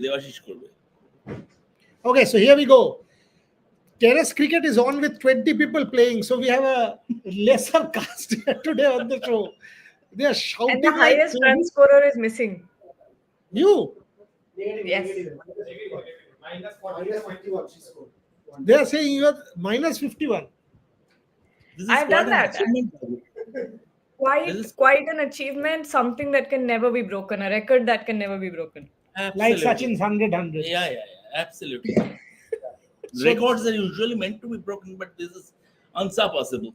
দেবাশিস করবে। Okay, so here we go. Terrace cricket is on with 20 people playing, so we have a lesser cast today on the show. They are shouting. And the highest run scorer is missing. You? Yes. Minus 51 she scored. They are saying you are minus 51. This is I've quite done an that. achievement. Quite an achievement, something that can never be broken, a record that can never be broken. Like Absolutely. Sachin's 100. Yeah, absolutely. Records are usually meant to be broken, but this is unsurpassable.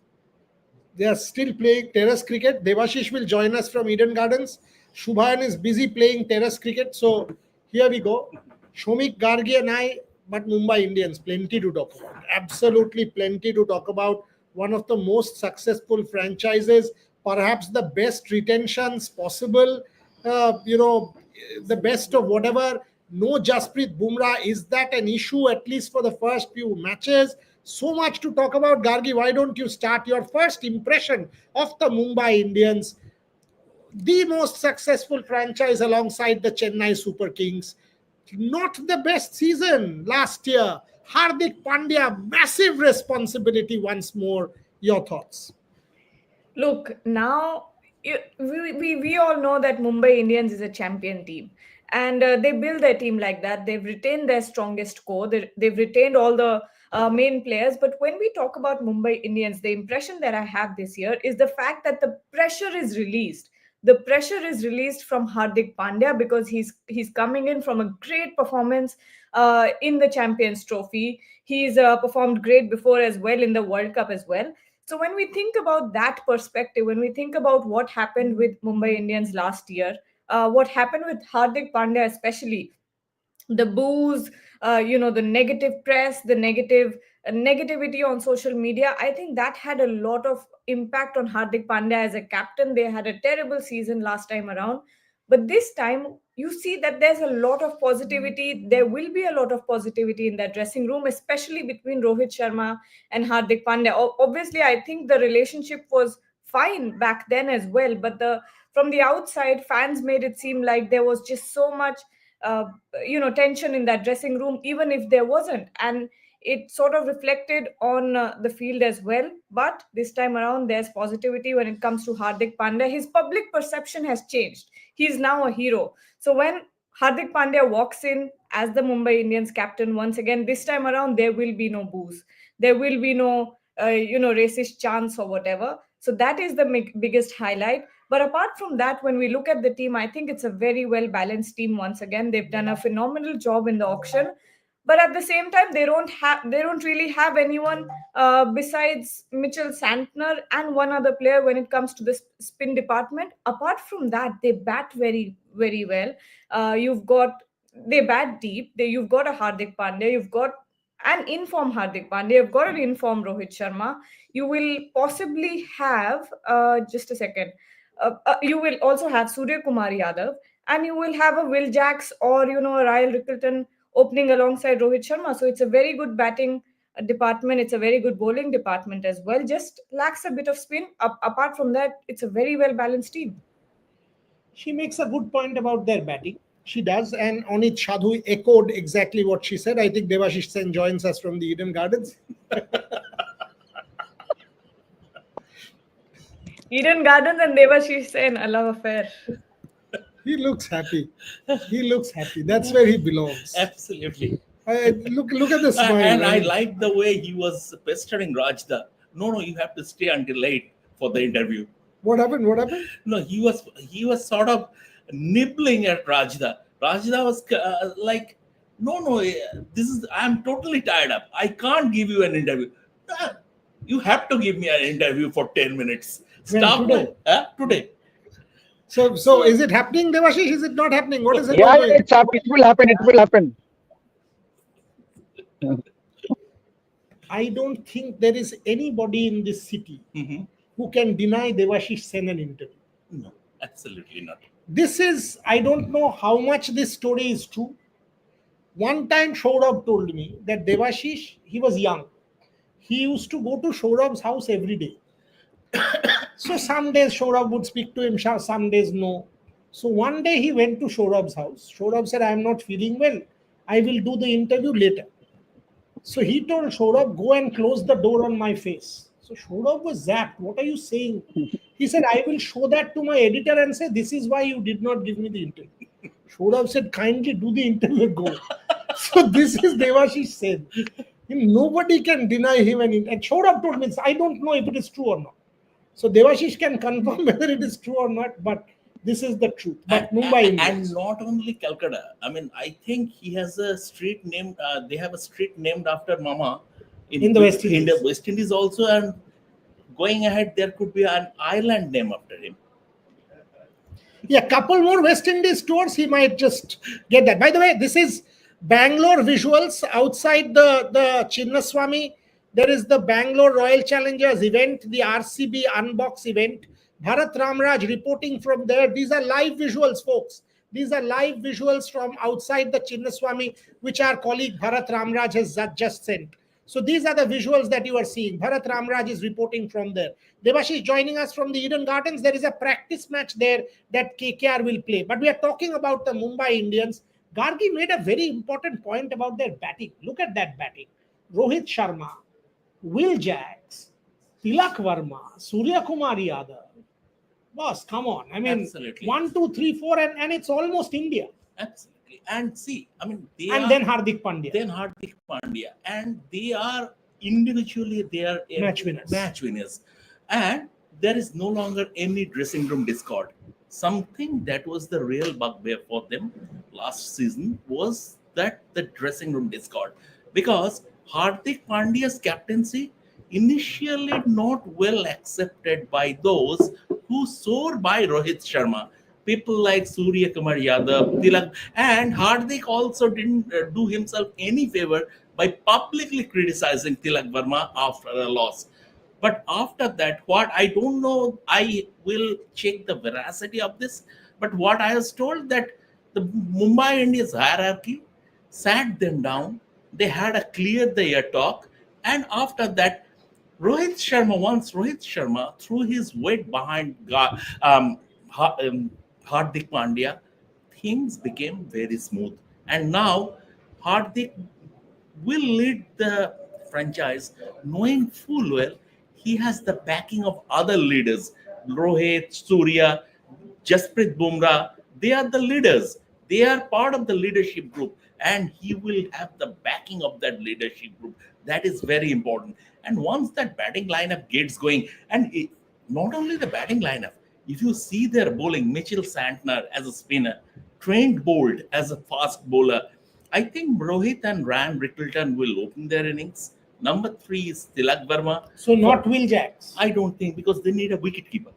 They are still playing terrace cricket. Devashish will join us from Eden Gardens. Shubhan is busy playing terrace cricket. So here we go. Shomik, Gargi and I, but Mumbai Indians, plenty to talk about. Absolutely plenty to talk about. One of the most successful franchises, perhaps the best retentions possible, the best of whatever. No Jasprit Bumrah. Is that an issue, at least for the first few matches? So much to talk about. Gargi, why don't you start your first impression of the Mumbai Indians, the most successful franchise alongside the Chennai Super Kings. Not the best season last year. Hardik Pandya, massive responsibility once more. Your thoughts? Look, now we all know that Mumbai Indians is a champion team. And they build their team like that. They've retained their strongest core. They've retained all the main players. But when we talk about Mumbai Indians, the impression that I have this year is the fact that the pressure is released. The pressure is released from Hardik Pandya because he's coming in from a great performance in the Champions Trophy. He's performed great before as well in the World Cup as well. So when we think about that perspective, when we think about what happened with Mumbai Indians last year, what happened with Hardik Pandya especially, the boos, the negative press, the negativity on social media, I think that had a lot of impact on Hardik Pandya as a captain. They had a terrible season last time around. But this time, you see that there's a lot of positivity. There will be a lot of positivity in that dressing room, especially between Rohit Sharma and Hardik Pandya. Obviously, I think the relationship was fine back then as well. But from the outside, fans made it seem like there was just so much tension in that dressing room, even if there wasn't. And it sort of reflected on the field as well. But this time around, there's positivity when it comes to Hardik Pandya. His public perception has changed. He's now a hero. So when Hardik Pandya walks in as the Mumbai Indians captain once again, this time around, there will be no boos. There will be no, racist chants or whatever. So that is the biggest highlight. But apart from that, when we look at the team, I think it's a very well-balanced team once again. They've done a phenomenal job in the auction. But at the same time, they don't really have anyone besides Mitchell Santner and one other player when it comes to the spin department. Apart from that, they bat very, very well. They bat deep. You've got a Hardik Pandya. You've got an informed Hardik Pandya. You've got an informed Rohit Sharma. You will possibly have, just a second, you will also have Surya Kumar Yadav, and you will have a Will Jacks or, a Ryle Rickleton opening alongside Rohit Sharma. So it's a very good batting department. It's a very good bowling department as well. Just lacks a bit of spin. Apart from that, it's a very well-balanced team. She makes a good point about their batting. She does. And Onit Shadhu echoed exactly what she said. I think Devashish Sen joins us from the Eden Gardens. Eden Gardens and Devashish Sen, a love affair. He looks happy. That's where he belongs. Absolutely. Look at the smile. And I like the way he was pestering Rajda. No, you have to stay until late for the interview. What happened? No, he was sort of nibbling at Rajda. Rajda was like, no, I'm totally tired up. I can't give you an interview. You have to give me an interview for 10 minutes. Stop today. So is it happening, Devashish? Is it not happening? What is it? Yeah, it's up. It will happen. I don't think there is anybody in this city who can deny Devashish Sen an interview. No, absolutely not. This is, I don't know how much this story is true. One time Saurabh told me that Devashish, he was young. He used to go to Saurabh's house every day. So some days Saurabh would speak to him, some days no. So one day he went to Shourab's house. Shourab said, I am not feeling well. I will do the interview later. So he told Shourab, go and close the door on my face. So Shourab was zapped. What are you saying? He said, I will show that to my editor and say, this is why you did not give me the interview. Shourab said, kindly do the interview, go. So this is Devashish said. Nobody can deny him an interview. And Shourab told me, I don't know if it is true or not. So Devashish can confirm whether it is true or not, but this is the truth. But Mumbai Indians. And not only Calcutta. I mean, I think he has a street named. They have a street named after Mama In the West Indies. In the West Indies also, and going ahead, there could be an island name after him. Yeah, couple more West Indies tours, he might just get that. By the way, this is Bangalore visuals outside the Chinnaswamy. There is the Bangalore Royal Challengers event, the RCB Unbox event. Bharat Ramraj reporting from there. These are live visuals, folks. These are live visuals from outside the Chinnaswamy, which our colleague Bharat Ramraj has just sent. So these are the visuals that you are seeing. Bharat Ramraj is reporting from there. Devashish joining us from the Eden Gardens. There is a practice match there that KKR will play. But we are talking about the Mumbai Indians. Gargi made a very important point about their batting. Look at that batting. Rohit Sharma, Will Jacks, Tilak Verma, Surya Kumar Yadav. Boss, come on. I mean, Absolutely. 1, 2, 3, 4, and it's almost India. Absolutely. And see, I mean, Then Hardik Pandya. Then Hardik Pandya, and they are individually Match winners. Match winners, and there is no longer any dressing room discord. Something that was the real bugbear for them last season was that the dressing room discord, because Hardik Pandya's captaincy initially not well accepted by those who swore by Rohit Sharma. People like Surya Kumar Yadav, Tilak, and Hardik also didn't do himself any favor by publicly criticizing Tilak Verma after a loss. But after that, what I don't know, I will check the veracity of this. But what I was told that the Mumbai Indians hierarchy sat them down, they had a clear the air talk, and after that, Rohit Sharma threw his weight behind Hardik Pandya, things became very smooth. And now Hardik will lead the franchise knowing full well he has the backing of other leaders. Rohit, Surya, Jasprit Bumrah, they are the leaders. They are part of the leadership group, and he will have the backing of that leadership group. That is very important. And once that batting lineup gets going, and not only the batting lineup, if you see their bowling, Mitchell Santner as a spinner, Trent Bolt as a fast bowler, I think Rohit and Ryan Rickleton will open their innings. Number 3 is Tilak Verma. So not Will Jacks. I don't think, because they need a wicket keeper.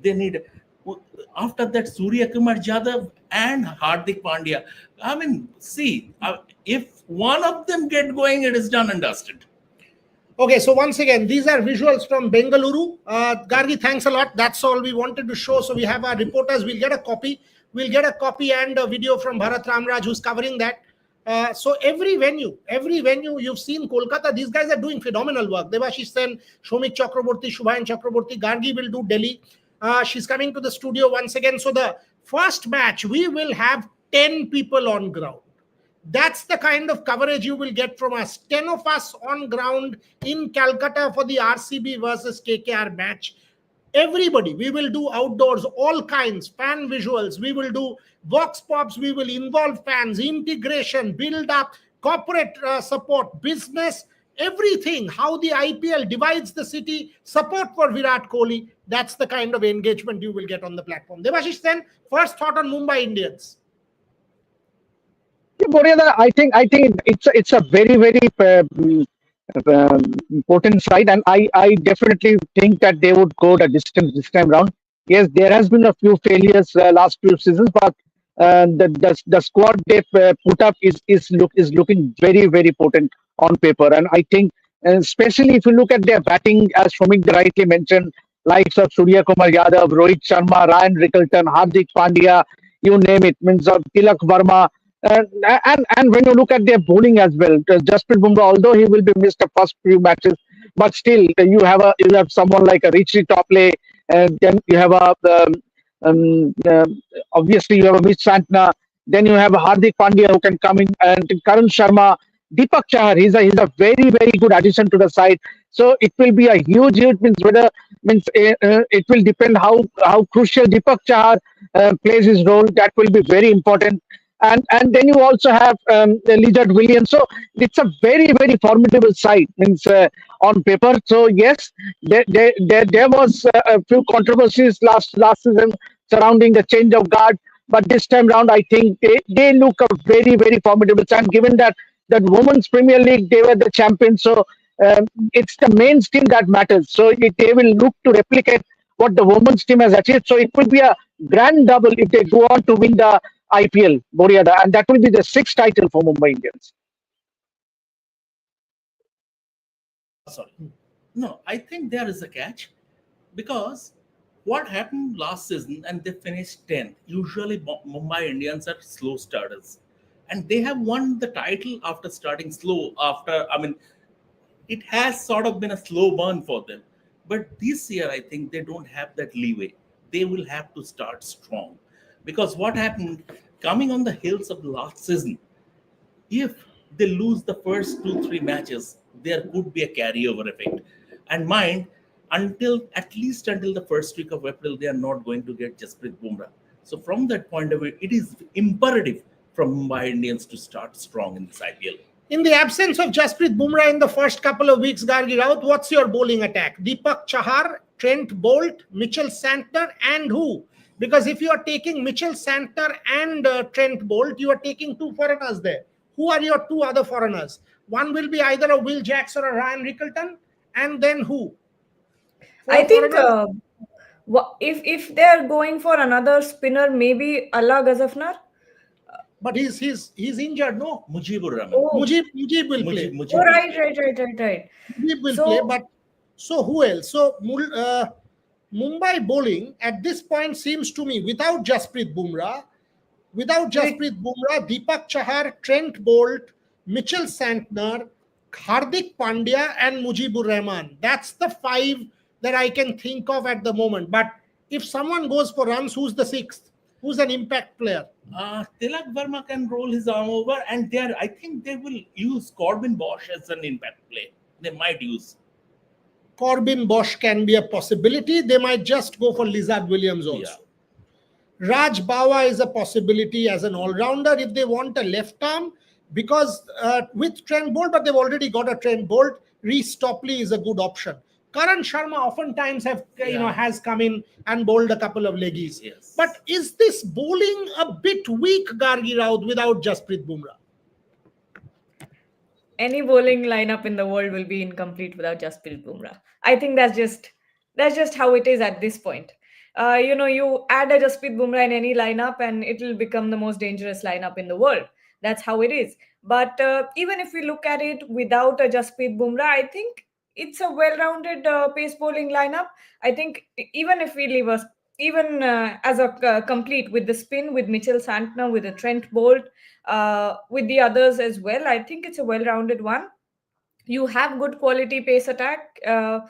They need, after that, Surya Kumar Yadav and Hardik Pandya. I mean, see, if one of them get going, it is done and dusted. Okay, so once again, these are visuals from Bengaluru. Gargi, thanks a lot. That's all we wanted to show. So we have our reporters. We'll get a copy. We'll get a copy and a video from Bharat Ramraj, who's covering that. So every venue, you've seen Kolkata. These guys are doing phenomenal work. Devashish Sen, Shomik Chakraborty, Shubhayan Chakraborty, Gargi will do Delhi. She's coming to the studio once again. So the first match, we will have 10 people on ground. That's the kind of coverage you will get from us. 10 of us on ground in Calcutta for the RCB versus KKR match. Everybody, we will do outdoors, all kinds, fan visuals. We will do vox pops. We will involve fans, integration, build up, corporate support, business, everything. How the IPL divides the city, support for Virat Kohli. That's the kind of engagement you will get on the platform. Devashish, then, first thought on Mumbai Indians. Boreada, I think it's a very important side, and I definitely think that they would go the distance this time round. Yes, there has been a few failures last few seasons, but the squad they put up is looking very potent on paper, and I think especially if you look at their batting, as Shomik rightly mentioned, likes of Surya Kumar Yadav, Rohit Sharma, Ryan Rickleton, Hardik Pandya, you name it, means of Tilak Verma. And when you look at their bowling as well, Jasprit Bumrah, although he will be missed the first few matches, but still you have someone like a Richie Topley, and then you have Um, uh, Obviously, you have a Mitch Santner. Then you have a Hardik Pandya who can come in, and Karan Sharma, Deepak Chahar. He's a very good addition to the side. So it will be a huge means whether means it will depend how crucial Deepak Chahar plays his role. That will be very important. And then you also have Lizard Williams. So it's a very formidable side means on paper. So yes, there was a few controversies last season surrounding the change of guard, but this time round I think they look a very formidable side. Given that Women's Premier League they were the champions, so it's the men's team that matters. So they will look to replicate what the women's team has achieved. So it will be a grand double if they go on to win the IPL, Boryada, and that will be the sixth title for Mumbai Indians. Sorry. No, I think there is a catch because what happened last season and they finished 10th. Usually, Mumbai Indians are slow starters and they have won the title after starting slow. It has sort of been a slow burn for them. But this year, I think they don't have that leeway. They will have to start strong because what happened coming on the heels of the last season, if they lose the first 2-3 matches, there could be a carryover effect. And mind, at least until the first week of April, they are not going to get Jasprit Bumrah. So from that point of view, it is imperative from Mumbai Indians to start strong in this IPL. In the absence of Jasprit Bumrah in the first couple of weeks, Gargi Raut, what's your bowling attack? Deepak Chahar, Trent Bolt, Mitchell Santner, and who? Because if you are taking Mitchell Santner and Trent Bolt, you are taking two foreigners there. Who are your two other foreigners? One will be either a Will Jacks or a Ryan Rickelton, and then who? I think if they're going for another spinner, maybe Allah Gazafnar. But he's injured, no? Mujibur Rahman. Oh, Mujib will play. Mujib oh, will right. play. Mujib will So- play, but so who else? So Mumbai bowling at this point seems to me without Jasprit Bumrah, Deepak Chahar, Trent Bolt, Mitchell Santner, Hardik Pandya, and Mujibur Rahman. That's the five that I can think of at the moment. But if someone goes for runs, who's the sixth? Who's an impact player? Tilak Verma can roll his arm over, and I think they will use Corbin Bosch as an impact play. They might use. Corbin Bosch can be a possibility. They might just go for Lizard Williams also. Yeah. Raj Bawa is a possibility as an all-rounder if they want a left arm, because with Trent Bolt, but they've already got a Trent Bolt. Reece Topley is a good option. Karan Sharma oftentimes has come in and bowled a couple of leggies. Yes. But is this bowling a bit weak, Gargi Raut, without Jasprit Bumrah? Any bowling lineup in the world will be incomplete without Jasprit Bumrah. I think that's just how it is at this point. You add a Jasprit Bumrah in any lineup and it will become the most dangerous lineup in the world. That's how it is. But even if we look at it without a Jasprit Bumrah, I think it's a well-rounded pace bowling lineup. I think even if we leave us, even as a complete with the spin, with Mitchell Santner, with the Trent Bolt, with the others as well, I think it's a well-rounded one. You have good quality pace attack. I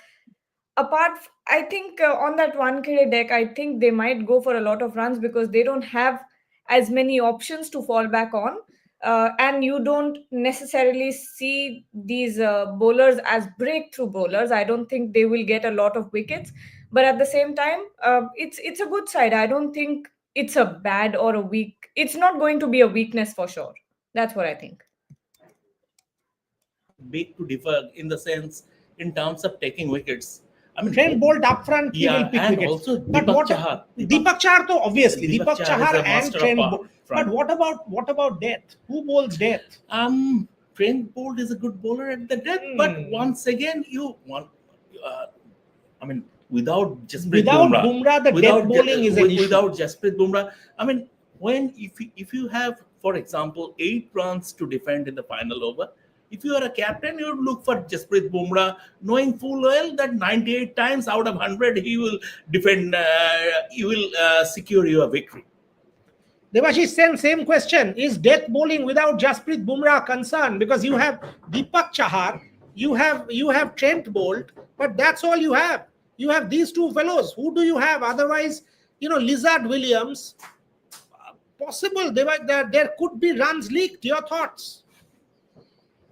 think on that 1K deck, I think they might go for a lot of runs because they don't have as many options to fall back on. And you don't necessarily see these bowlers as breakthrough bowlers. I don't think they will get a lot of wickets. But at the same time, it's a good side. I don't think it's a bad or a weak. It's not going to be a weakness for sure. That's what I think. Big to differ in the sense in terms of taking wickets. I mean, Trent Bolt up front, he yeah, will pick and wickets. also But Deepak what Chahar. Deepak Chahar, though, obviously Deepak Deepak Chahar Chahar is a and master Trent of Bolt. front. But what about death? Who bowls death? Trent Bolt is a good bowler at the death, but once again, without Jasprit Bumrah, the death bowling is an issue. Without Jasprit Bumrah, if you have, for example, 8 runs to defend in the final over, if you are a captain, you would look for Jasprit Bumrah, knowing full well that 98 times out of 100 he will defend, he will secure you a victory. Devashish, same question. Is death bowling without Jasprit Bumrah a concern? Because you have Deepak Chahar, you have Trent Bolt, but that's all you have. You have these two fellows. Who do you have? Otherwise, Lizard Williams, possible there could be runs leaked. Your thoughts?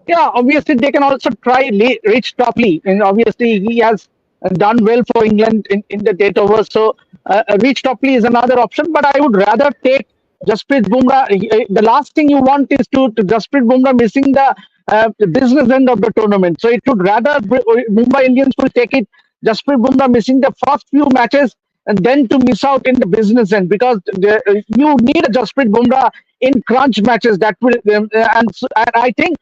Yeah, obviously they can also try Rich Topley, and obviously he has done well for England in the date over. So Rich Topley is another option, but I would rather take Jasprit Bumrah. The last thing you want is to Jasprit Bumrah missing the business end of the tournament. So it would rather Mumbai Indians will take it. Jasprit Bumrah missing the first few matches and then to miss out in the business end, because you need a Jasprit Bumrah in crunch matches. That will and I think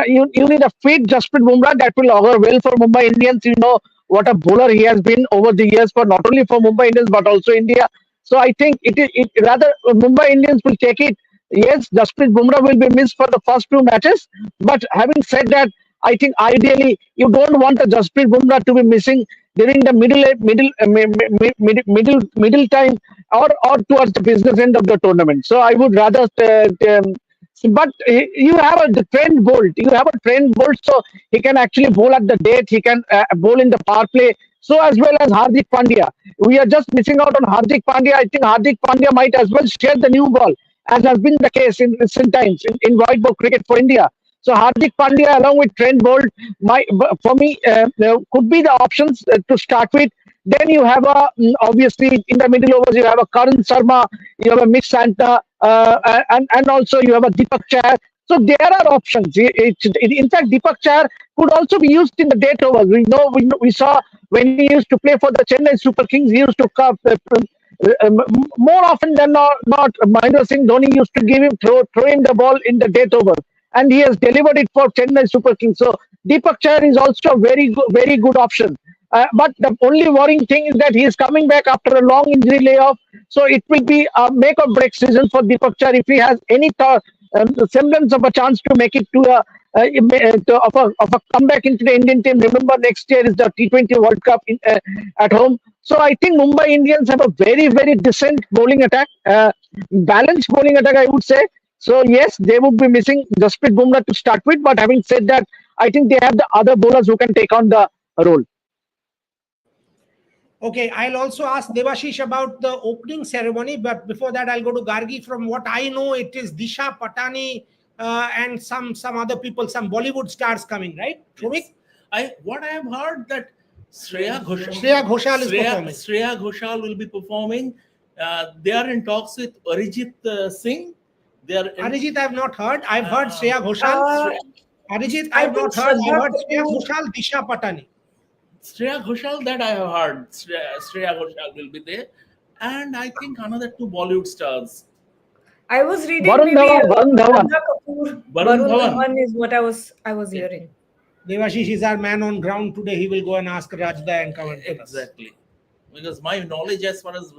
you need a fit Jasprit Bumrah that will augur well for Mumbai Indians. You know what a bowler he has been over the years for not only for Mumbai Indians but also India. So I think it rather Mumbai Indians will take it. Yes, Jasprit Bumrah will be missed for the first two matches. But having said that, I think ideally you don't want a Jasprit Bumrah to be missing during the middle time or towards the business end of the tournament. So I would rather. But you have the Trent Bolt. You have a Trent Bolt, so he can actually bowl at the date. He can bowl in the power play. So as well as Hardik Pandya. We are just missing out on Hardik Pandya. I think Hardik Pandya might as well share the new ball, as has been the case in recent times in white ball cricket for India. So Hardik Pandya along with Trent Bolt, for me, could be the options to start with. Then you have obviously in the middle overs you have a Karan Sharma, you have a Mitch Santner, and also you have a Deepak Chahar. So there are options. In fact, Deepak Chahar could also be used in the date overs. We saw when he used to play for the Chennai Super Kings, he used to more often than not, Mahendra Singh Dhoni used to throw him the ball in the date over, and he has delivered it for Chennai Super Kings. So Deepak Chahar is also a very good option. But the only worrying thing is that he is coming back after a long injury layoff. So it will be a make or break season for Deepak Chahar if he has any semblance of a chance to make it to a comeback into the Indian team. Remember, next year is the T20 World Cup at home. So I think Mumbai Indians have a very decent bowling attack, balanced bowling attack, I would say. So yes, they would be missing Jasprit Bumrah to start with. But having said that, I think they have the other bowlers who can take on the role. Okay, I'll also ask Devashish about the opening ceremony, but before that, I'll go to Gargi. From what I know, it is Disha Patani and some other people, some Bollywood stars coming, right? Yes. What I have heard that Shreya Ghoshal is performing. Shreya Ghoshal will be performing. They are in talks with Arijit Singh. Arijit, I have not heard. I've heard Shreya Ghoshal. Arijit, I have not heard. I've heard Shreya Ghoshal, Disha Patani. Shreya Ghoshal, that I have heard. Shreya Ghoshal will be there. And I think another two Bollywood stars. I was reading Varun Dhawan. Kapoor. Varun Dhawan is what I was hearing. Devashish is our man on ground today. He will go and ask Rajda and comment. Exactly. Because my knowledge as far as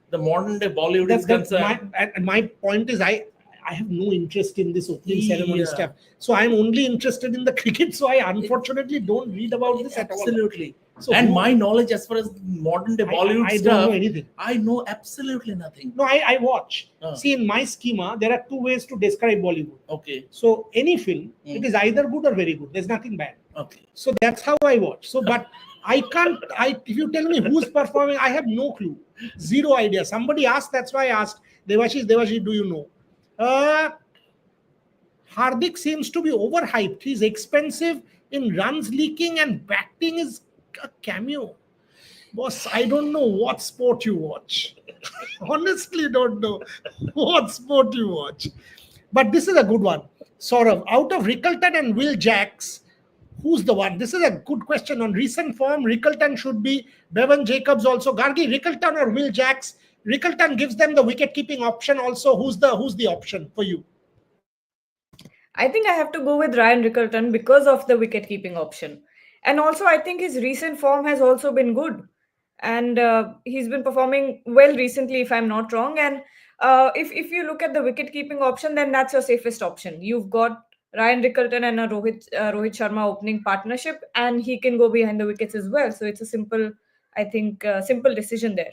the modern day Bollywood is concerned. My point is I have no interest in this opening ceremony stuff. So I'm only interested in the cricket. So I unfortunately don't read about this at all. Absolutely. So and my knowledge as far as modern day Bollywood I stuff, don't know anything. I know absolutely nothing. No, I watch. See, in my schema, there are two ways to describe Bollywood. Okay. So any film, it is either good or very good. There's nothing bad. Okay. So that's how I watch. So, but I can't. If you tell me who's performing, I have no clue. Zero idea. Somebody asked. That's why I asked. Devashish, do you know? Hardik seems to be overhyped. He's expensive in runs leaking and batting is a cameo. Boss, I don't know what sport you watch. Honestly, don't know what sport you watch. But this is a good one. Saurav, out of Rickelton and Will Jacks, who's the one? This is a good question. On recent form, Rickelton should be. Bevan Jacobs also. Gargi, Rickelton or Will Jacks? Rickelton gives them the wicket-keeping option also. Who's the option for you? I think I have to go with Ryan Rickelton because of the wicket-keeping option. And also, I think his recent form has also been good. And he's been performing well recently, if I'm not wrong. And if you look at the wicket-keeping option, then that's your safest option. You've got Ryan Rickelton and a Rohit Sharma opening partnership, and he can go behind the wickets as well. So it's a simple decision there.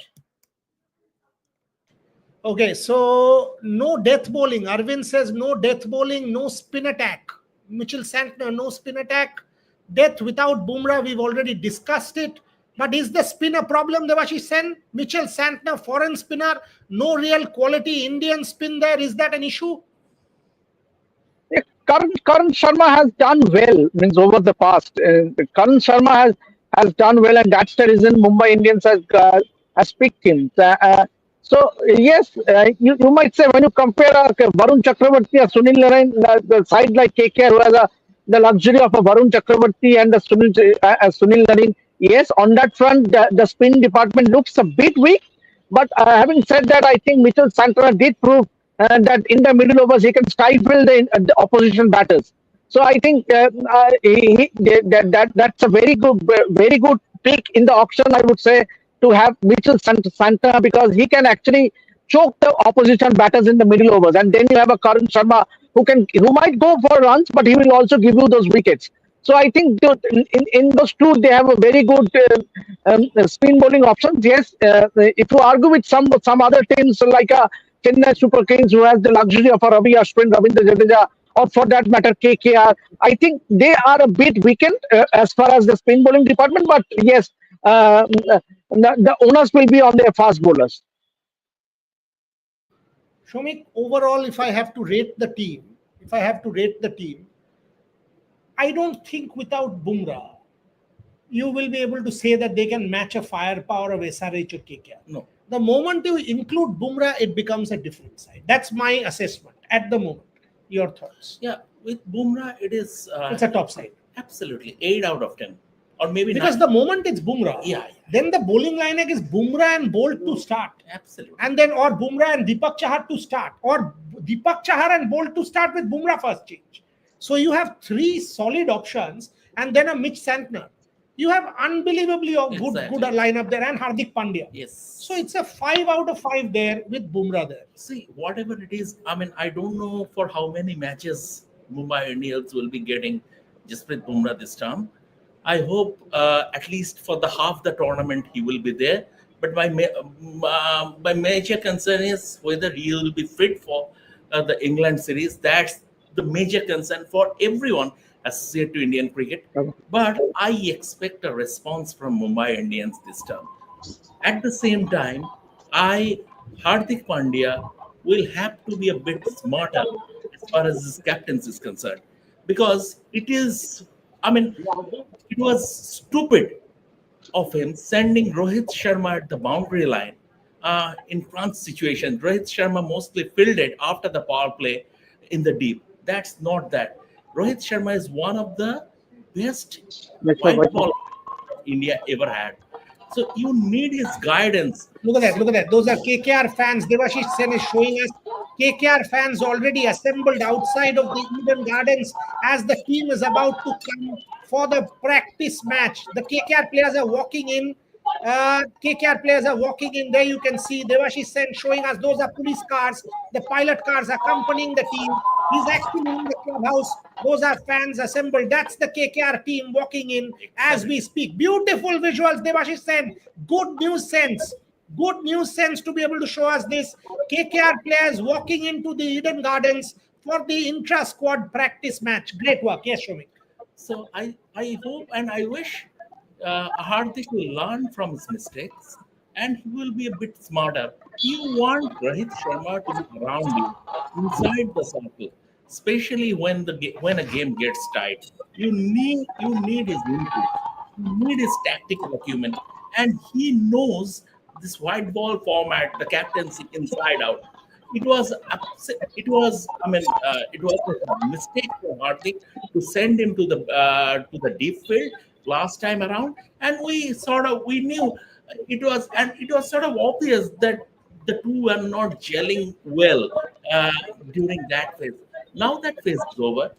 Okay, so no death bowling. Arvind says no death bowling, no spin attack. Mitchell Santner, no spin attack. Death without Bumrah, we've already discussed it. But is the spin a problem, Devashish Sen? Mitchell Santner, foreign spinner, no real quality Indian spin there. Is that an issue? Yeah, Karan Sharma has done well. Means over the past, Karan Sharma has done well, and that's the reason Mumbai Indians has picked him. So yes, you might say when you compare Varun Chakravarti or Sunil Narine, the side like KKR who has the luxury of a Varun Chakravarti and a Sunil Narine. Yes, on that front, the spin department looks a bit weak. But having said that, I think Mitchell Santana did prove that in the middle overs he can stifle the opposition batters. So I think that's a very good pick in the auction. I would say to have Mitchell Santana because he can actually choke the opposition batters in the middle overs, and then you have a Karan Sharma who might go for runs, but he will also give you those wickets. So I think in those two they have a very good spin bowling options. Yes, if you argue with some other teams like Chennai Super Kings who has the luxury of a Ravi Ashwin, Ravindra Jadeja, or for that matter KKR, I think they are a bit weakened as far as the spin bowling department. But yes, the onus will be on their fast bowlers. Shomik, overall, if I have to rate the team, I don't think without Bumrah, you will be able to say that they can match a firepower of SRH or KKR. No. The moment you include Bumrah, it becomes a different side. That's my assessment at the moment. Your thoughts? Yeah, with Bumrah, it is It's a top side. absolutely 8 out of 10, or maybe Because 9. the moment it's Bumrah, Yeah. then the bowling lineup is Bumrah and Bolt to start. Absolutely. And then or Bumrah and Deepak Chahar to start, or Deepak Chahar and Bolt to start with Bumrah first change. So you have 3 solid options, and then a Mitch Santner. You have unbelievably good Exactly. lineup there, and Hardik Pandya. Yes. So it's a 5 out of 5 there with Bumrah there. See, whatever it is, I mean, I don't know for how many matches Mumbai Indians will be getting Jasprit Bumrah this time. I hope at least for the half the tournament he will be there. But my major concern is whether he will be fit for the England series. That's the major concern for everyone associated to Indian cricket. But I expect a response from Mumbai Indians this time. At the same time, Hardik Pandya will have to be a bit smarter as far as his captaincy is concerned, because it was stupid of him sending Rohit Sharma at the boundary line in crunch situation. Rohit Sharma mostly fielded after the power play in the deep. That's not that. Rohit Sharma is one of the best white ball India ever had. So you need his guidance. Look at that. Those are KKR fans. Devashish Sen is showing us KKR fans already assembled outside of the Eden Gardens as the team is about to come for the practice match. The KKR players are walking in. There you can see Devashish Sen showing us those are police cars. The pilot cars accompanying the team. He's actually in the clubhouse. Those are fans assembled. That's the KKR team walking in as we speak. Beautiful visuals, Devashish Sen. Good news sense. Good news sense to be able to show us this. KKR players walking into the Eden Gardens for the intra-squad practice match. Great work. Yes, Shomik. So I hope and I wish Hardik will learn from his mistakes and he will be a bit smarter. You want Rohit Sharma to be around you inside the circle, especially when when a game gets tight. You need his input. You need his tactical acumen, and he knows this white ball format, the captaincy inside out. It was a mistake for Hardik to send him to the deep field last time around, and we knew it was sort of obvious that the two were not gelling well during that phase. Now that phase is over,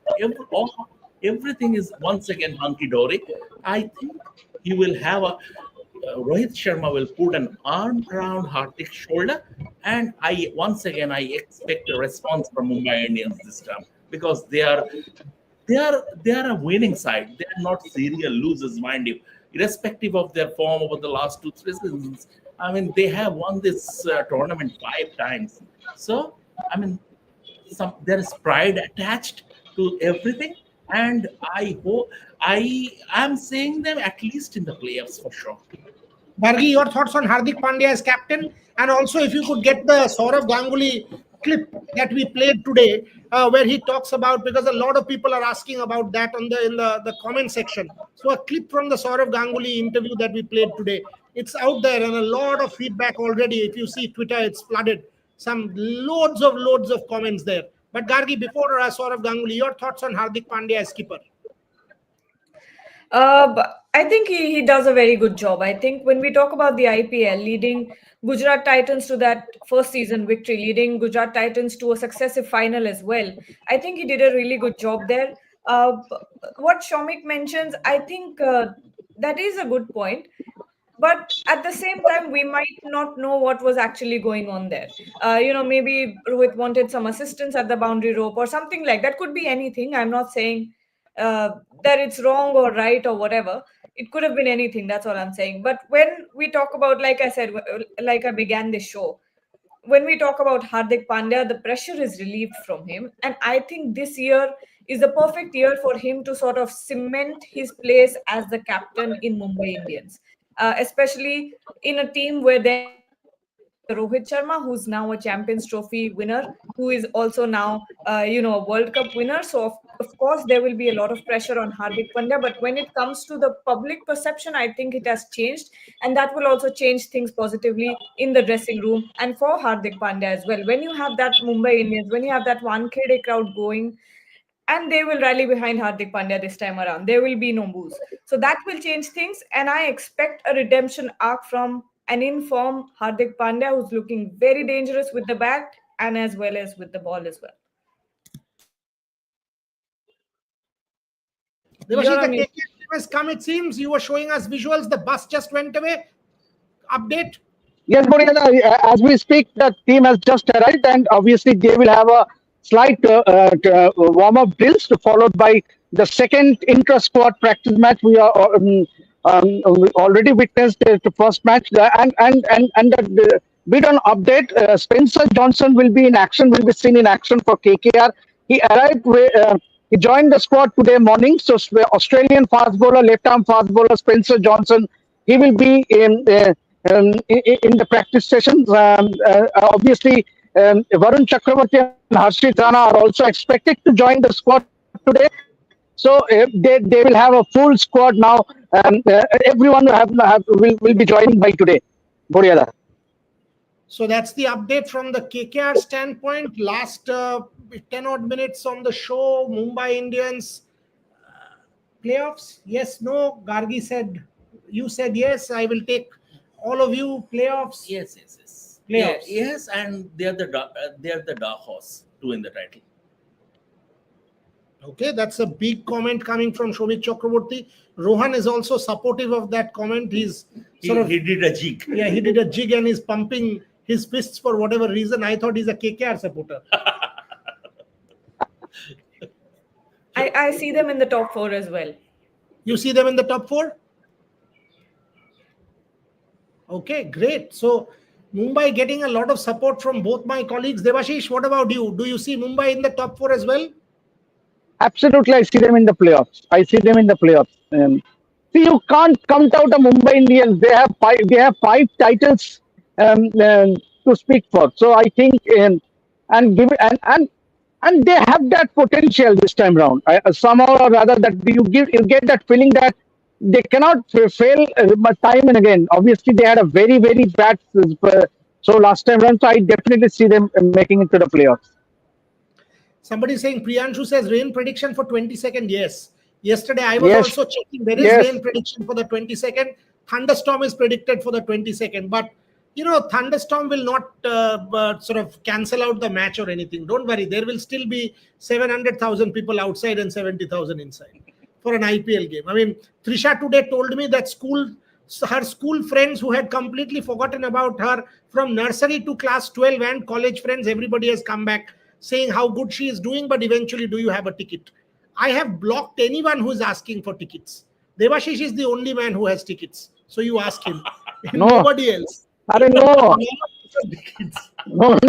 everything is once again hunky dory. I think he will have Rohit Sharma will put an arm around Hardik's shoulder, and I expect a response from Mumbai Indians this time, because they are a winning side. They are not serial losers, mind you. Irrespective of their form over the last 2-3 seasons, I mean they have won this tournament 5 times. So I mean, there is pride attached to everything, and I hope I am saying them at least in the playoffs for sure. Bargi, your thoughts on Hardik Pandya as captain, and also if you could get the Saurav Ganguly clip that we played today, where he talks about, because a lot of people are asking about that on the comment section. So a clip from the Saurav Ganguly interview that we played today, it's out there, and a lot of feedback already. If you see Twitter, it's flooded. Some loads of comments there. But Gargi, before Saurav Ganguly, your thoughts on Hardik Pandya as skipper? But I think he does a very good job. I think when we talk about the IPL, leading Gujarat Titans to that first season victory, leading Gujarat Titans to a successive final as well, I think he did a really good job there. What Shomik mentions, I think that is a good point. But at the same time, we might not know what was actually going on there. Maybe Rohit wanted some assistance at the boundary rope or something like that. Could be anything. I'm not saying uh, that it's wrong or right or whatever. It could have been anything. That's all I'm saying. But when we talk about, like I said, like I began this show, when we talk about Hardik Pandya, the pressure is relieved from him. And I think this year is the perfect year for him to sort of cement his place as the captain in Mumbai Indians, especially in a team where there is Rohit Sharma, who's now a Champions Trophy winner, who is also now, a World Cup winner. So, of course, there will be a lot of pressure on Hardik Pandya. But when it comes to the public perception, I think it has changed. And that will also change things positively in the dressing room and for Hardik Pandya as well. When you have that Mumbai Indians, when you have that 1K crowd going, and they will rally behind Hardik Pandya this time around. There will be no booze. So that will change things. And I expect a redemption arc from an informed Hardik Pandya, who's looking very dangerous with the bat and as well as with the ball as well. Devashish, You're the on mute. KKR team has come, it seems. You were showing us visuals. The bus just went away. Update. Yes, Murida, as we speak, the team has just arrived, and obviously they will have a slight warm-up drills, followed by the second intra-squad practice match. We already witnessed the first match, and the bit on update. Spencer Johnson will be in action. Will be seen in action for KKR. He arrived. He joined the squad today morning. So Australian fast bowler, left-arm fast bowler Spencer Johnson. He will be in the practice sessions. Obviously, Varun Chakravarti and Harshit Rana are also expected to join the squad today. So they will have a full squad now. Everyone will be joining by today. Boriada. So that's the update from the KKR standpoint. Last 10 odd minutes on the show. Mumbai Indians playoffs. Yes, no. Gargi said, you said yes. I will take all of you. Playoffs. Yes. Playoffs. Yes, and they are the dark horse to win the title. Okay, that's a big comment coming from Shomik Chakraborty. Rohan is also supportive of that comment. He did a jig. Yeah, he did a jig and he's pumping his fists for whatever reason. I thought he's a KKR supporter. I see them in the top four as well. You see them in the top four? Okay, great. So Mumbai getting a lot of support from both my colleagues. Devashish, what about you? Do you see Mumbai in the top four as well? Absolutely, I see them in the playoffs. See, you can't count out the Mumbai Indians. They have five titles to speak for. So I think and give it and they have that potential this time round. Somehow or rather, that you get that feeling that they cannot fail time and again. Obviously, they had a very bad so last time round. So I definitely see them making it to the playoffs. Somebody saying Priyanshu says rain prediction for 22nd. Yes. Yesterday I was also checking. There is rain prediction for the 22nd. Thunderstorm is predicted for the 22nd. But thunderstorm will not sort of cancel out the match or anything. Don't worry. There will still be 700,000 people outside and 70,000 inside for an IPL game. I mean, Trisha today told me that her school friends who had completely forgotten about her from nursery to class 12 and college friends, everybody has come back saying how good she is doing, but eventually, do you have a ticket? I have blocked anyone who is asking for tickets. Devashish is the only man who has tickets. So you ask him. No. Nobody else. I don't know. No.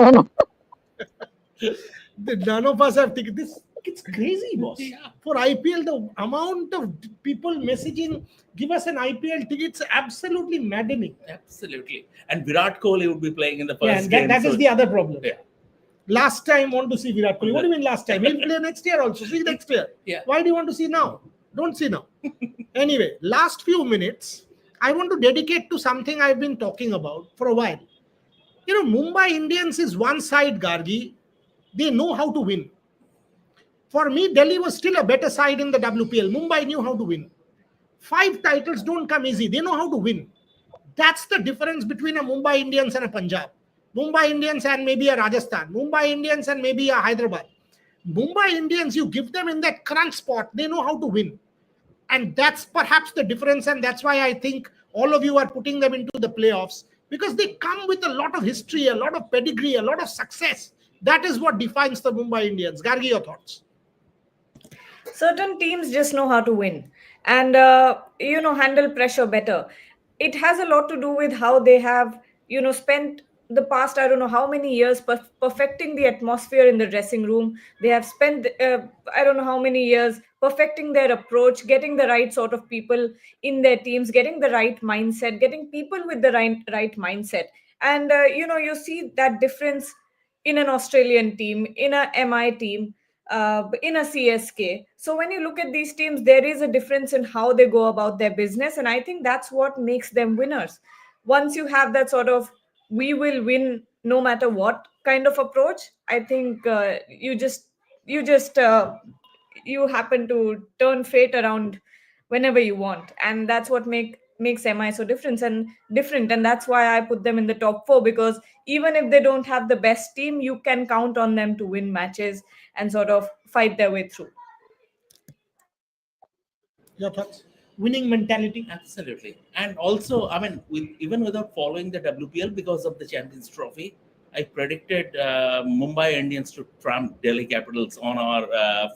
None of us have tickets. It's crazy, boss. Yeah. For IPL, the amount of people messaging, give us an IPL ticket, it's absolutely maddening. Absolutely. And Virat Kohli would be playing in the first Yeah, and game. that so- is the other problem. Yeah. Last time, want to see Virat Kohli. What do you mean last time? He'll play next year also. See next year. Yeah. Why do you want to see now? Don't see now. Anyway, last few minutes, I want to dedicate to something I've been talking about for a while. You know, Mumbai Indians is one side, Gargi. They know how to win. For me, Delhi was still a better side in the WPL. Mumbai knew how to win. 5 titles don't come easy. They know how to win. That's the difference between a Mumbai Indians and a Punjab. Mumbai Indians and maybe a Rajasthan. Mumbai Indians and maybe a Hyderabad. Mumbai Indians, you give them in that crunch spot, they know how to win. And that's perhaps the difference. And that's why I think all of you are putting them into the playoffs, because they come with a lot of history, a lot of pedigree, a lot of success. That is what defines the Mumbai Indians. Gargi, your thoughts? Certain teams just know how to win and handle pressure better. It has a lot to do with how they have spent the past, I don't know how many years, perfecting the atmosphere in the dressing room. They have spent I don't know how many years perfecting their approach, getting the right sort of people in their teams, getting the right mindset, getting people with the right mindset. And you see that difference in an Australian team, in a MI team, in a CSK. So when you look at these teams, there is a difference in how they go about their business, and I think that's what makes them winners. Once you have that sort of "we will win no matter what" kind of approach, I think you happen to turn fate around whenever you want, and that's what makes MI so different, and that's why I put them in the top 4, because even if they don't have the best team, you can count on them to win matches and sort of fight their way through. Your thoughts? Winning mentality. Absolutely. And also, I mean, even without following the WPL, because of the Champions Trophy, I predicted Mumbai Indians to trump Delhi Capitals on our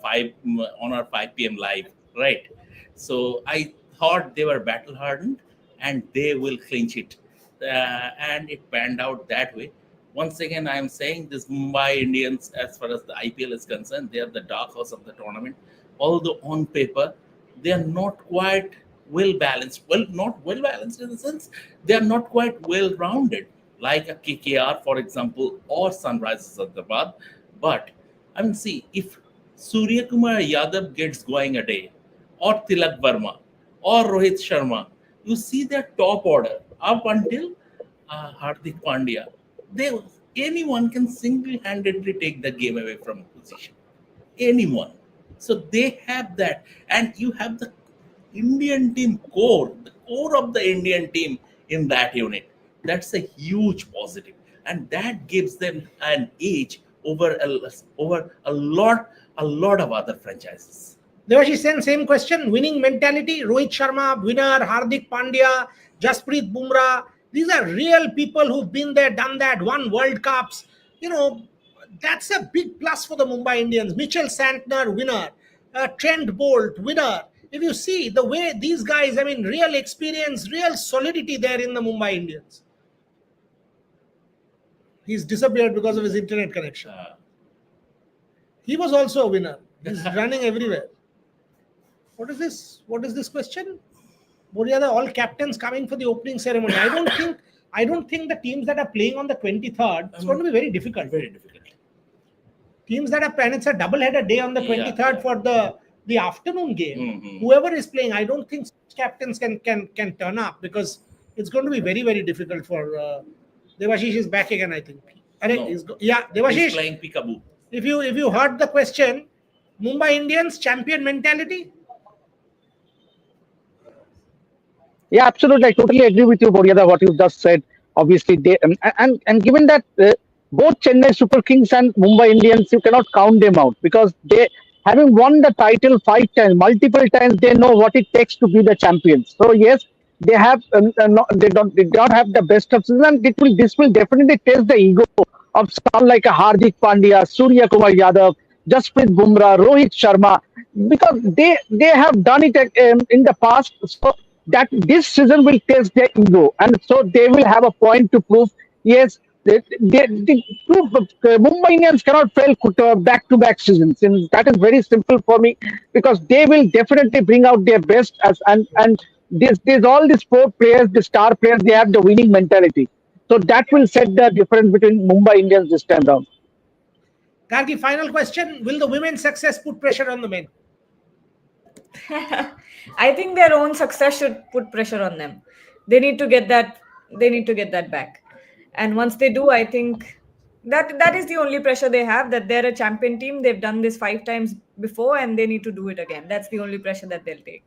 5 p.m. live, right? So I thought they were battle hardened and they will clinch it, and it panned out that way. Once again, I am saying this Mumbai Indians, as far as the IPL is concerned, they are the dark horse of the tournament. Although on paper, they are not quite well balanced. Well, not well balanced in the sense they are not quite well rounded, like a KKR, for example, or Sunrisers Hyderabad. But I mean, see, if Surya Kumar Yadav gets going a day, or Tilak Verma, or Rohit Sharma, you see their top order up until Hardik Pandya. They anyone can single-handedly take the game away from opposition. Anyone. So they have that, and you have the Indian team core, the core of the Indian team in that unit. That's a huge positive, and that gives them an edge over a lot of other franchises. Devashish, same question. Winning mentality. Rohit Sharma, winner. Hardik Pandya, Jasprit Bumrah. These are real people who've been there, done that, won World Cups. You know, that's a big plus for the Mumbai Indians. Mitchell Santner, winner. Trent Bolt, winner. If you see the way these guys, I mean, real experience, real solidity there in the Mumbai Indians. He's disappeared because of his internet connection. He was also a winner. He's running everywhere. What is this? What is this question? Boryada, all captains coming for the opening ceremony. I don't think the teams that are playing on the 23rd, it's going to be very difficult. Very difficult. Teams that are playing, it's a double-header day on the 23rd for the afternoon game. Mhm. Whoever is playing, I don't think captains can turn up, because it's going to be very, very difficult for Devashish is back again, I think. No. He's He's Devashish, playing peekaboo. if you heard the question, Mumbai Indians champion mentality. Yeah, absolutely. I totally agree with you, Boryada, what you just said. Obviously, they and given that both Chennai Super Kings and Mumbai Indians, you cannot count them out, because they, having won the title 5 times, multiple times, they know what it takes to be the champions. So yes, they have they don't have the best of season. And this will definitely test the ego of someone like a Hardik Pandya, Surya Kumar Yadav, Jasprit Bumrah, Rohit Sharma, because they have done it in the past. So that this season will test their ego, and so they will have a point to prove. Yes, Mumbai Indians cannot fail back-to-back seasons, and that is very simple for me because they will definitely bring out their best and there's all these four players, the star players, they have the winning mentality. So that will set the difference between Mumbai Indians this time round. Gargi, final question. Will the women's success put pressure on the men? I think their own success should put pressure on them. They need to get that. They need to get that back. And once they do, I think that is the only pressure they have. That they're a champion team. They've done this 5 times before, and they need to do it again. That's the only pressure that they'll take.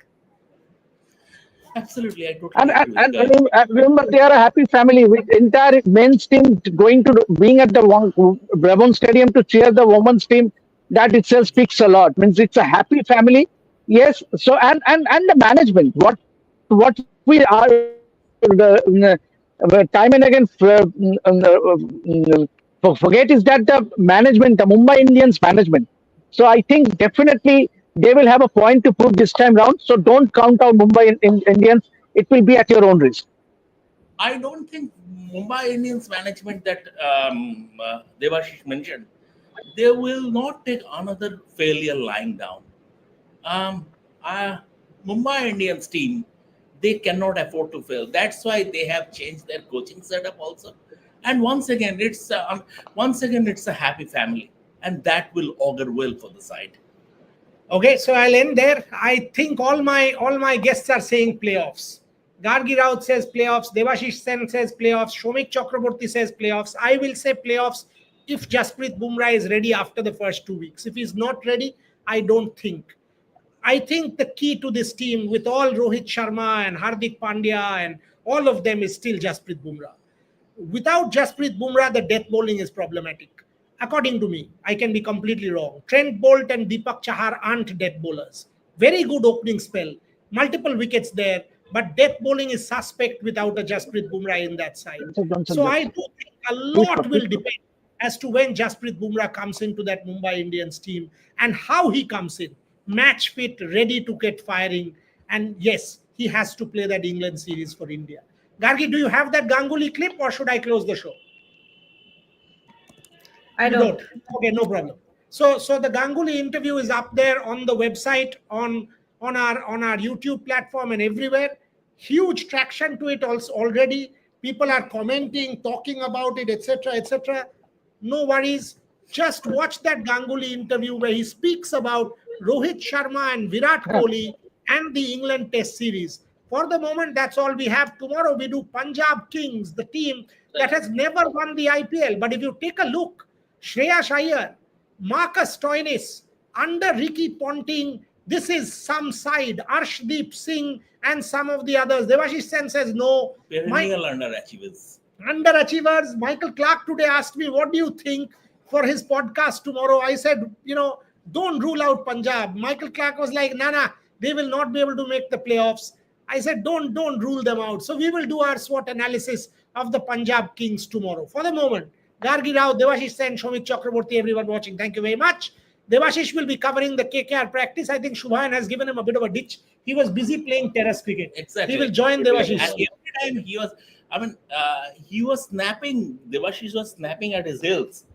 Absolutely, I totally And, agree and, with and remember, they are a happy family with entire men's team going to being at the Brabham Stadium to cheer the women's team. That itself speaks a lot. Means it's a happy family. Yes. So and the management. What we are time and again forget is that the management, the Mumbai Indians management. So I think definitely they will have a point to prove this time round. So don't count out Mumbai Indians. It will be at your own risk. I don't think Mumbai Indians management that Devashish mentioned, they will not take another failure lying down. Um, uh, Mumbai Indians team, they cannot afford to fail. That's why they have changed their coaching setup also. And once again it's a happy family, and that will augur well for the side. Okay, so I'll end there. I think all my guests are saying playoffs. Gargi Raut says playoffs. Devashish Sen says playoffs. Shomik Chakraborty says playoffs. I will say playoffs if Jasprit Bumrah is ready after the first 2 weeks. If he's not ready, I don't think. I think the key to this team, with all Rohit Sharma and Hardik Pandya and all of them, is still Jasprit Bumrah. Without Jasprit Bumrah, the death bowling is problematic. According to me, I can be completely wrong. Trent Bolt and Deepak Chahar aren't death bowlers. Very good opening spell, multiple wickets there, but death bowling is suspect without a Jasprit Bumrah in that side. So I do think a lot will depend as to when Jasprit Bumrah comes into that Mumbai Indians team and how he comes in. Match fit, ready to get firing. And yes, he has to play that England series for India. Gargi, do you have that Ganguly clip or should I close the show? I You don't. don't. Okay, no problem. So the Ganguly interview is up there on the website, on our YouTube platform and everywhere. Huge traction to it also already. People are commenting, talking about it, etc., etc. No worries. Just watch that Ganguly interview where he speaks about Rohit Sharma and Virat Kohli and the England Test series. For the moment, that's all we have. Tomorrow we do Punjab Kings, the team that has never won the IPL. But if you take a look, Shreyas Iyer, Marcus Stoinis, under Ricky Ponting, this is some side. Arshdeep Singh and some of the others. Devashish Sen says no. Perennial underachievers. Underachievers. Michael Clark today asked me, what do you think for his podcast tomorrow? I said, don't rule out Punjab. Michael Clark was like, nah, they will not be able to make the playoffs. I said, don't rule them out. So we will do our SWOT analysis of the Punjab Kings tomorrow. For the moment, Gargi Rao, Devashish Sen, Shomik Chakraborty, everyone watching, thank you very much. Devashish will be covering the KKR practice. I think Shubhan has given him a bit of a ditch. He was busy playing terrace cricket. Exactly. He will join Devashish. And every time he was snapping, Devashish was snapping at his heels.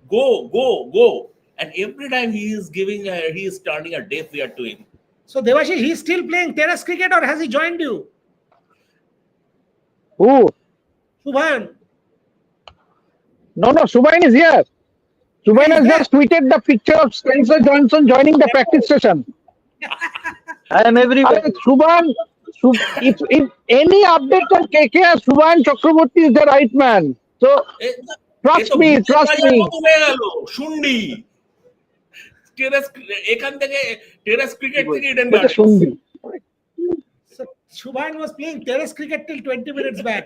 Go. And every time he is turning a deaf ear to him. So Devashish, he's still playing terrace cricket or has he joined you? Who? Shubhan. No, Subhain is here. Subhain has just tweeted the picture of Spencer Johnson joining the practice session. I am everywhere. Subhain, if any update on KKR, Subhain Chakraborty is the right man. So trust me. শুন্ডি এখান থেকে terrace cricket থেকে Eden So Shubhan was playing terrace cricket till 20 minutes back.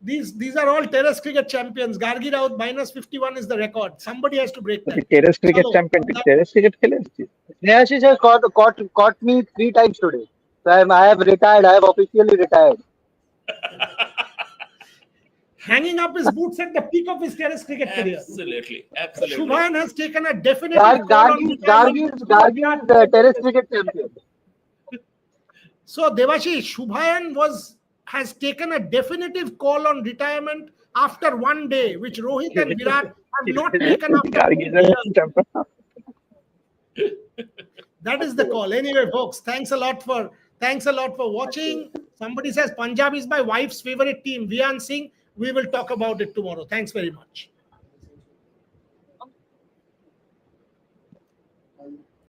These are all terrace cricket champions. Gargi Raut minus 51 is the record. Somebody has to break that. Terrace cricket champion. Terrace cricket খেলে Devashish has caught me 3 times today. So I have retired. I have officially retired. Hanging up his boots at the peak of his terrace cricket career. Absolutely. Shubhan has taken a definitive Gargi is terrace cricket champion. So Devashish, Shubhan has taken a definitive call on retirement after one day, which Rohit and Virat have not taken after 2 years. That is the call. Anyway, folks, thanks a lot for watching. Somebody says Punjab is my wife's favorite team. Vian Singh. We will talk about it tomorrow. Thanks very much.